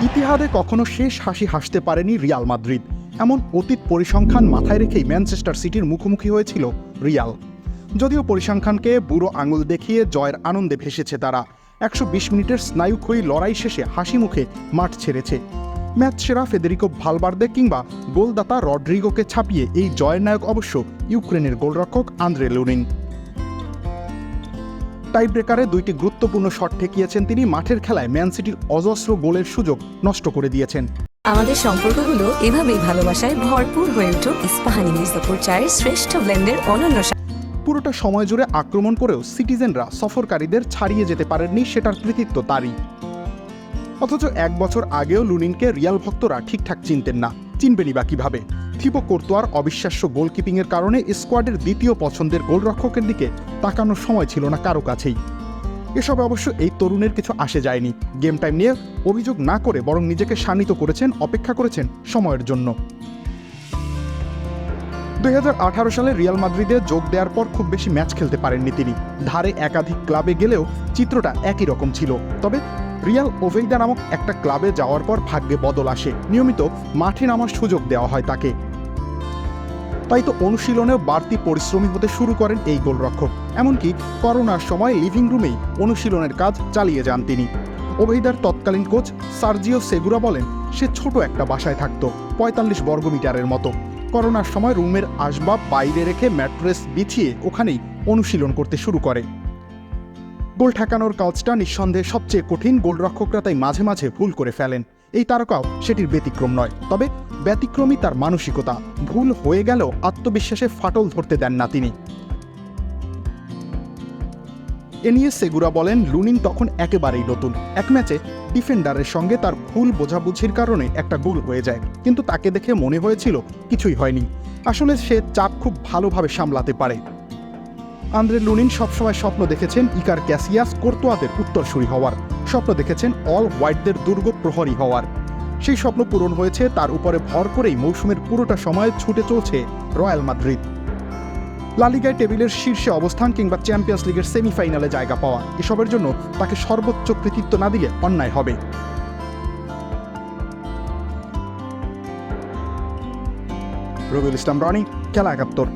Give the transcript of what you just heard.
ইতিহাদে কখনো শেষ হাসি হাসতে পারেনি রিয়াল মাদ্রিদ। এমন অতীত পরিসংখ্যান মাথায় রেখেই ম্যানচেস্টার সিটির মুখোমুখি হয়েছিল রিয়াল। যদিও পরিসংখ্যানকে বুড়ো আঙুল দেখিয়ে জয়ের আনন্দে ভেসেছে তারা। ১২০ মিনিটের স্নায়ুক্ষয়ী লড়াই শেষে হাসি মুখে মাঠ ছেড়েছে। ম্যাচ সেরা ফেদেরিকো ভালভার্দে কিংবা গোলদাতা রড্রিগোকে ছাপিয়ে এই জয়ের নায়ক অবশ্য ইউক্রেনের গোলরক্ষক আন্দ্রে লুনিন। টাই ব্রেকারে দুইটি গুরুত্বপূর্ণ শট ঠেকিয়েছেন তিনি। মাঠের খেলায় ম্যান সিটির অজস্র গোলের সুযোগ নষ্ট করে দিয়েছেন। আমাদের সম্পর্কগুলো এভাবেই ভালোবাসায় ভরপুর হয়ে উঠুক ইস্পাহানি মির্জাপুর চায়ের শ্রেষ্ঠ ব্লেন্ডের অনন্য। পুরোটা সময় জুড়ে আক্রমণ করেও সিটিজেনরা সফরকারীদের ছাড়িয়ে যেতে পারেননি, সেটার কৃতিত্ব তারই। অথচ ১ বছর আগেও লুনিনকে রিয়াল ভক্তরা ঠিকঠাক চিনতেন না। চিনবেনই বা কিভাবে? থিবো কোর্তোয়ার অবিশ্বাস্য গোলকিপিংয়ের কারণে স্কোয়াডের দ্বিতীয় পছন্দের গোলরক্ষকের দিকে তাকানোর সময় ছিল না কারো কাছেই। এসব অবশ্য এই তরুণের কিছু আসে যায়নি। গেম টাইম নিয়ে অভিযোগ না করে বরং নিজেকে শানিত করেছেন, অপেক্ষা করেছেন সময়ের জন্য। ২০১৮ সালে রিয়াল মাদ্রিদে যোগ দেওয়ার পর খুব বেশি ম্যাচ খেলতে পারেননি তিনি। ধারে একাধিক ক্লাবে গেলেও চিত্রটা একই রকম ছিল। তবে রিয়াল ওভেইদা নামক একটা ক্লাবে যাওয়ার পর ভাগ্যে বদল আসে। নিয়মিত মাঠে নামার সুযোগ দেওয়া হয় তাকে। তাই তো অনুশীলনেও বাড়তি পরিশ্রমী হতে শুরু করেন এই গোলরক্ষক। এমনকি করোনার সময় লিভিং রুমেই অনুশীলনের কাজ চালিয়ে যান তিনি। ওভেইদার তৎকালীন কোচ সার্জিও সেগুরা বলেন, সে ছোট একটা বাসায় থাকত, ৪৫ বর্গমিটারের মতো। করোনার সময় রুমের আসবাব বাইরে রেখে ম্যাট্রেস বিছিয়ে ওখানেই অনুশীলন করতে শুরু করে। গোল ঠেকানোর কাজটা নিঃসন্দেহে সবচেয়ে কঠিন। গোলরক্ষকরা তাই মাঝে মাঝে ভুল করে ফেলেন। এই তারকাও সেটির ব্যতিক্রম নয়। তবে ব্যতিক্রমী তার মানসিকতা। ভুল হয়ে গেলেও আত্মবিশ্বাসে ফাটল ধরতে দেন না তিনি। এ নিয়ে সেগুরা বলেন, লুনিন তখন একেবারেই নতুন। এক ম্যাচে ডিফেন্ডারের সঙ্গে তার ভুল বোঝাবুঝির কারণে একটা গোল হয়ে যায়, কিন্তু তাকে দেখে মনে হয়েছিল কিছুই হয়নি। আসলে সে চাপ খুব ভালোভাবে সামলাতে পারে। আন্দ্রে লুনিন সবসময় স্বপ্ন দেখেছেন ইকার ক্যাসিয়াস কোর্তোয়াদের উত্তরসূরি হওয়ার। স্বপ্ন দেখেছেন অল হোয়াইটদের দুর্গ প্রহরী হওয়ার। সেই স্বপ্ন পূরণ হয়েছে। তার উপরে ভর করেই মৌসুমের পুরোটা সময় ছুটে চলছে রয়্যাল মাদ্রিদ। লা লিগায় টেবিলের শীর্ষে অবস্থান কিংবা চ্যাম্পিয়ন্স লিগের সেমিফাইনালে জায়গা পাওয়া, এসবের জন্য তাকে সর্বোচ্চ কৃতিত্ব না দিলে অন্যায় হবে। রবিউল ইসলাম রনি, খেলা ৭১।